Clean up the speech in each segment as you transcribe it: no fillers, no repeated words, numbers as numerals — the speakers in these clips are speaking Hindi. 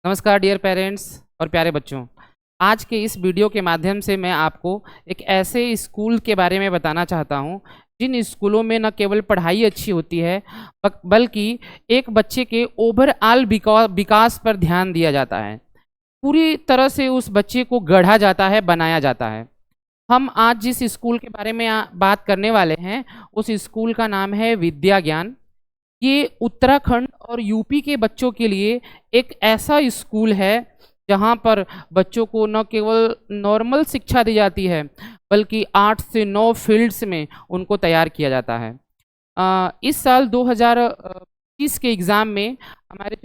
नमस्कार डियर पेरेंट्स और प्यारे बच्चों। आज के इस वीडियो के माध्यम से मैं आपको एक ऐसे स्कूल के बारे में बताना चाहता हूं जिन स्कूलों में न केवल पढ़ाई अच्छी होती है बल्कि एक बच्चे के ओवरऑल विकास पर ध्यान दिया जाता है। पूरी तरह से उस बच्चे को गढ़ा जाता है, बनाया जाता है। हम आज जिस स्कूल के बारे में बात करने वाले हैं उस स्कूल का नाम है विद्या ज्ञान। ये उत्तराखंड और यूपी के बच्चों के लिए एक ऐसा स्कूल है जहाँ पर बच्चों को न केवल नॉर्मल शिक्षा दी जाती है बल्कि 8 से 9 फील्ड्स में उनको तैयार किया जाता है। इस साल 2021 के एग्ज़ाम में हमारे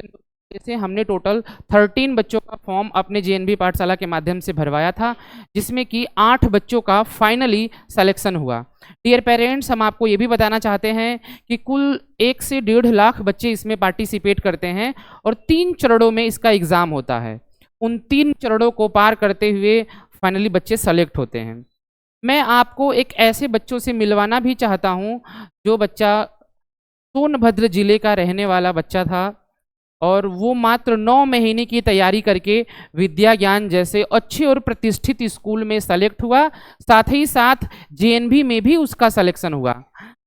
से हमने टोटल 13 बच्चों का फॉर्म अपने जेएनवी पाठशाला के माध्यम से भरवाया था, जिसमें कि 8 बच्चों का फाइनली सिलेक्शन हुआ। डियर पेरेंट्स, हम आपको ये भी बताना चाहते हैं कि कुल 1 से 1.5 लाख बच्चे इसमें पार्टिसिपेट करते हैं और 3 चरणों में इसका एग्ज़ाम होता है। उन 3 चरणों को पार करते हुए फाइनली बच्चे सेलेक्ट होते हैं। मैं आपको एक ऐसे बच्चों से मिलवाना भी चाहता हूँ जो बच्चा सोनभद्र जिले का रहने वाला बच्चा था और वो मात्र 9 महीने की तैयारी करके विद्या ज्ञान जैसे अच्छे और प्रतिष्ठित स्कूल में सेलेक्ट हुआ, साथ ही साथ जेएनवी में भी उसका सिलेक्शन हुआ।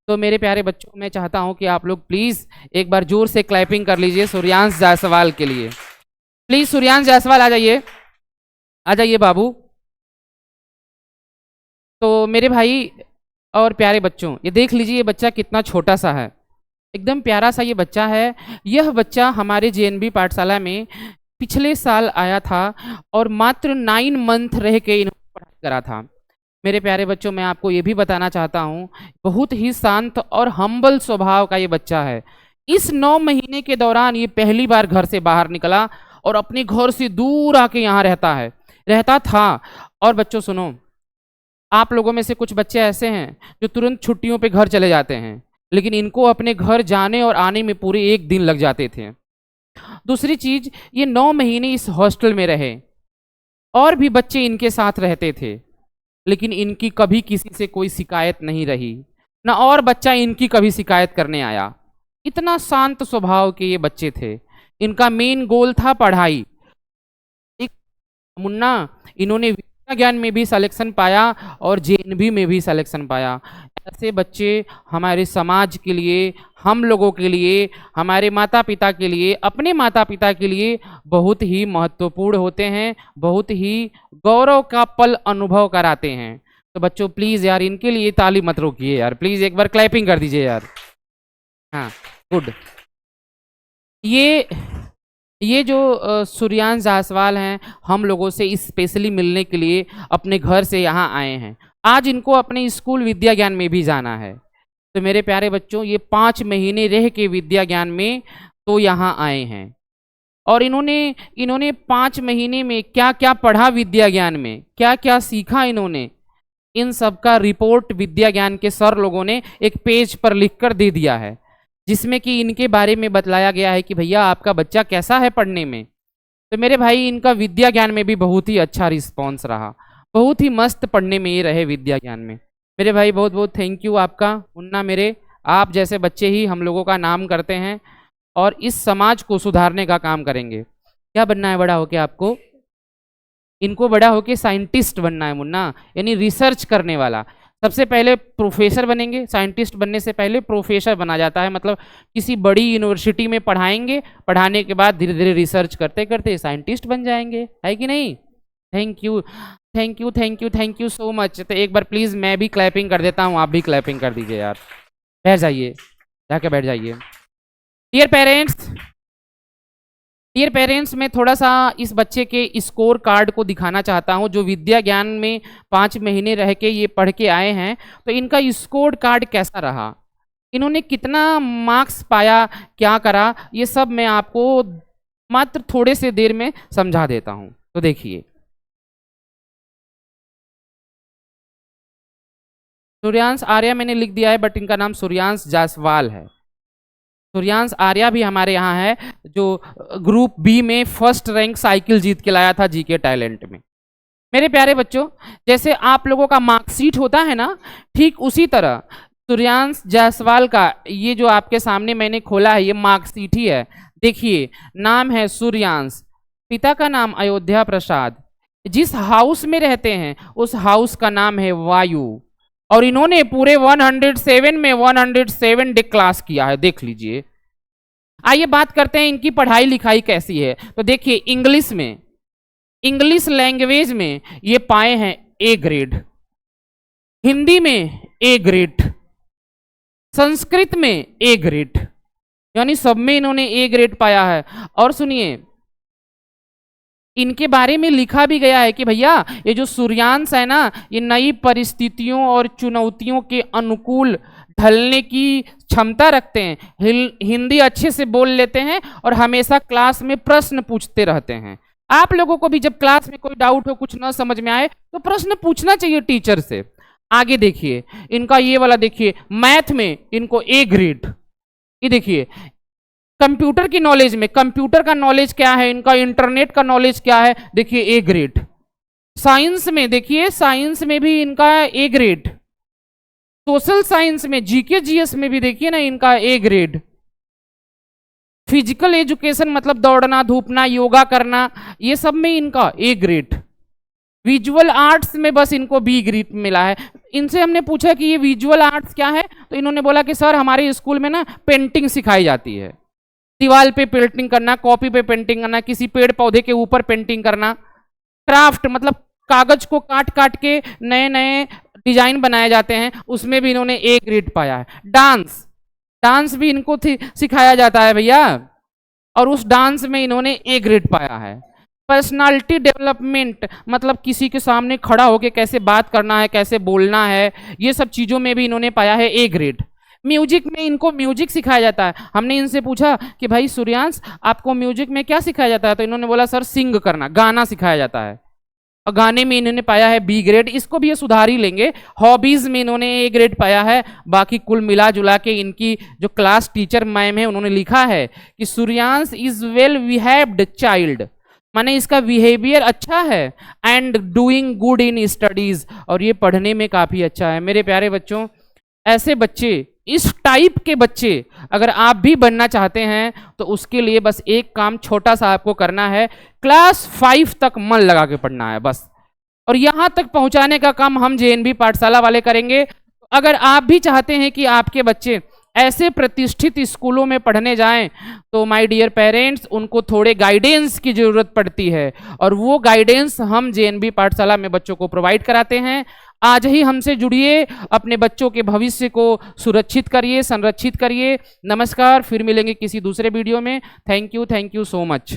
तो मेरे प्यारे बच्चों, मैं चाहता हूं कि आप लोग प्लीज़ एक बार जोर से क्लैपिंग कर लीजिए सूर्यांश जायसवाल के लिए। प्लीज़ सूर्यांश जायसवाल आ जाइए, आ जाइए बाबू। तो मेरे भाई और प्यारे बच्चों, ये देख लीजिए ये बच्चा कितना छोटा सा है, एकदम प्यारा सा ये बच्चा है। यह बच्चा हमारे जेएनवी पाठशाला में पिछले साल आया था और मात्र 9 मंथ रह के इन्होंने पढ़ाई करा था। मेरे प्यारे बच्चों, मैं आपको ये भी बताना चाहता हूँ, बहुत ही शांत और हम्बल स्वभाव का ये बच्चा है। इस 9 महीने के दौरान ये पहली बार घर से बाहर निकला और अपने घर से दूर आके यहाँ रहता था। और बच्चों सुनो, आप लोगों में से कुछ बच्चे ऐसे हैं जो तुरंत छुट्टियों पे घर चले जाते हैं, लेकिन इनको अपने घर जाने और आने में पूरे 1 दिन लग जाते थे। दूसरी चीज, ये 9 महीने इस हॉस्टल में रहे और भी बच्चे इनके साथ रहते थे, लेकिन इनकी कभी किसी से कोई शिकायत नहीं रही, ना और बच्चा इनकी कभी शिकायत करने आया। इतना शांत स्वभाव के ये बच्चे थे। इनका मेन गोल था पढ़ाई। एक मुन्ना, इन्होंने विद्या ज्ञान में भी सिलेक्शन पाया और जेएनवी में भी सिलेक्शन पाया। ऐसे बच्चे हमारे समाज के लिए, हम लोगों के लिए, हमारे माता पिता के लिए, अपने माता पिता के लिए बहुत ही महत्वपूर्ण होते हैं, बहुत ही गौरव का पल अनुभव कराते हैं। तो बच्चों प्लीज़ यार, इनके लिए ताली मत रोकिए यार, प्लीज़ एक बार क्लैपिंग कर दीजिए यार। हाँ, गुड। ये जो सूर्यांश जायसवाल हैं, हम लोगों से स्पेशली मिलने के लिए अपने घर से यहाँ आए हैं। आज इनको अपने स्कूल विद्या ज्ञान में भी जाना है। तो मेरे प्यारे बच्चों, ये 5 महीने रह के विद्या ज्ञान में तो यहाँ आए हैं और इन्होंने 5 महीने में क्या क्या पढ़ा, विद्या ज्ञान में क्या क्या सीखा इन्होंने, इन सब का रिपोर्ट विद्या ज्ञान के सर लोगों ने एक पेज पर लिख कर दे दिया है, जिसमें कि इनके बारे में बतलाया गया है कि भैया आपका बच्चा कैसा है पढ़ने में। तो मेरे भाई, इनका विद्या ज्ञान में भी बहुत ही अच्छा रिस्पॉन्स रहा, बहुत ही मस्त पढ़ने में ये रहे विद्या ज्ञान में। मेरे भाई बहुत बहुत थैंक यू आपका। मुन्ना, मेरे आप जैसे बच्चे ही हम लोगों का नाम करते हैं और इस समाज को सुधारने का काम करेंगे। क्या बनना है बड़ा होके आपको? इनको बड़ा होके साइंटिस्ट बनना है मुन्ना, यानी रिसर्च करने वाला। सबसे पहले प्रोफेसर बनेंगे, साइंटिस्ट बनने से पहले प्रोफेसर बना जाता है, मतलब किसी बड़ी यूनिवर्सिटी में पढ़ाएंगे, पढ़ाने के बाद धीरे धीरे रिसर्च करते करते साइंटिस्ट बन जाएंगे, है कि नहीं? Thank you, thank you, thank you, thank you so much. तो एक बार प्लीज़ मैं भी क्लैपिंग कर देता हूँ, आप भी क्लैपिंग कर दीजिए यार। बैठ जाइए, जाके बैठ जाइए। डियर पेरेंट्स, मैं थोड़ा सा इस बच्चे के स्कोर कार्ड को दिखाना चाहता हूँ, जो विद्या ज्ञान में 5 महीने रह के ये पढ़ के आए हैं। तो इनका स्कोर कार्ड कैसा रहा, इन्होंने कितना मार्क्स पाया, क्या करा, ये सब मैं आपको मात्र थोड़े से देर में समझा देता हूँ। तो देखिए, सूर्यांश आर्या मैंने लिख दिया है, बट इनका नाम सूर्यांश जायसवाल है। सूर्यांश आर्या भी हमारे यहाँ है, जो ग्रुप बी में फर्स्ट रैंक साइकिल जीत के लाया था जीके टैलेंट में। मेरे प्यारे बच्चों, जैसे आप लोगों का मार्कशीट होता है ना, ठीक उसी तरह सूर्यांश जायसवाल का ये जो आपके सामने मैंने खोला है, ये मार्कशीट ही है। देखिए, नाम है सूर्यांश, पिता का नाम अयोध्या प्रसाद, जिस हाउस में रहते हैं उस हाउस का नाम है वायु, और इन्होंने पूरे 107 में 107 डे क्लास किया है, देख लीजिए। आइए बात करते हैं इनकी पढ़ाई लिखाई कैसी है। तो देखिए, इंग्लिश में, इंग्लिश लैंग्वेज में ये पाए हैं ए ग्रेड, हिंदी में ए ग्रेड, संस्कृत में ए ग्रेड, यानी सब में इन्होंने ए ग्रेड पाया है। और सुनिए, इनके बारे में लिखा भी गया है कि भैया ये जो सूर्यांश है ना, ये नई परिस्थितियों और चुनौतियों के अनुकूल ढलने की क्षमता रखते हैं, हिंदी अच्छे से बोल लेते हैं और हमेशा क्लास में प्रश्न पूछते रहते हैं। आप लोगों को भी जब क्लास में कोई डाउट हो, कुछ ना समझ में आए, तो प्रश्न पूछना चाहिए टीचर से। आगे देखिए, इनका ये वाला देखिए, मैथ में इनको ए ग्रेड। ये देखिए, कंप्यूटर की नॉलेज में, कंप्यूटर का नॉलेज क्या है इनका, इंटरनेट का नॉलेज क्या है, देखिए ए ग्रेड। साइंस में देखिए, साइंस में भी इनका ए ग्रेड। सोशल साइंस में, जीके जीएस में भी देखिए ना, इनका ए ग्रेड। फिजिकल एजुकेशन मतलब दौड़ना धूपना योगा करना, ये सब में इनका ए ग्रेड। विजुअल आर्ट्स में बस इनको बी ग्रेड मिला है। इनसे हमने पूछा कि ये विजुअल आर्ट्स क्या है, तो इन्होंने बोला कि सर हमारे स्कूल में ना पेंटिंग सिखाई जाती है, दीवार पे पेंटिंग करना, कॉपी पे पेंटिंग करना, किसी पेड़ पौधे के ऊपर पेंटिंग करना, क्राफ्ट मतलब कागज को काट काट के नए नए डिजाइन बनाए जाते हैं, उसमें भी इन्होंने ए ग्रेड पाया है। डांस, डांस भी इनको सिखाया जाता है भैया, और उस डांस में इन्होंने ए ग्रेड पाया है। पर्सनालिटी डेवलपमेंट मतलब किसी के सामने खड़ा होकर कैसे बात करना है, कैसे बोलना है, ये सब चीजों में भी इन्होंने पाया है ए ग्रेड। म्यूजिक में इनको म्यूजिक सिखाया जाता है। हमने इनसे पूछा कि भाई सूर्यांश आपको म्यूजिक में क्या सिखाया जाता है, तो इन्होंने बोला सर सिंग करना, गाना सिखाया जाता है, और गाने में इन्होंने पाया है बी ग्रेड। इसको भी ये सुधार ही लेंगे। हॉबीज में इन्होंने ए ग्रेड पाया है। बाकी कुल मिला जुला के इनकी जो क्लास टीचर मैम है उन्होंने लिखा है कि Suryansh is well behaved child, माने इसका बिहेवियर अच्छा है, and doing good in studies, और ये पढ़ने में काफी अच्छा है। मेरे प्यारे बच्चों, ऐसे बच्चे, इस टाइप के बच्चे अगर आप भी बनना चाहते हैं तो उसके लिए बस एक काम छोटा सा आपको करना है, क्लास 5 तक मन लगा के पढ़ना है बस, और यहां तक पहुंचाने का काम हम जेएनबी पाठशाला वाले करेंगे। अगर आप भी चाहते हैं कि आपके बच्चे ऐसे प्रतिष्ठित स्कूलों में पढ़ने जाएं, तो माय डियर पेरेंट्स, उनको थोड़े गाइडेंस की जरूरत पड़ती है, और वो गाइडेंस हम जेएनबी पाठशाला में बच्चों को प्रोवाइड कराते हैं। आज ही हमसे जुड़िए, अपने बच्चों के भविष्य को सुरक्षित करिए, संरक्षित करिए। नमस्कार, फिर मिलेंगे किसी दूसरे वीडियो में। Thank you so much.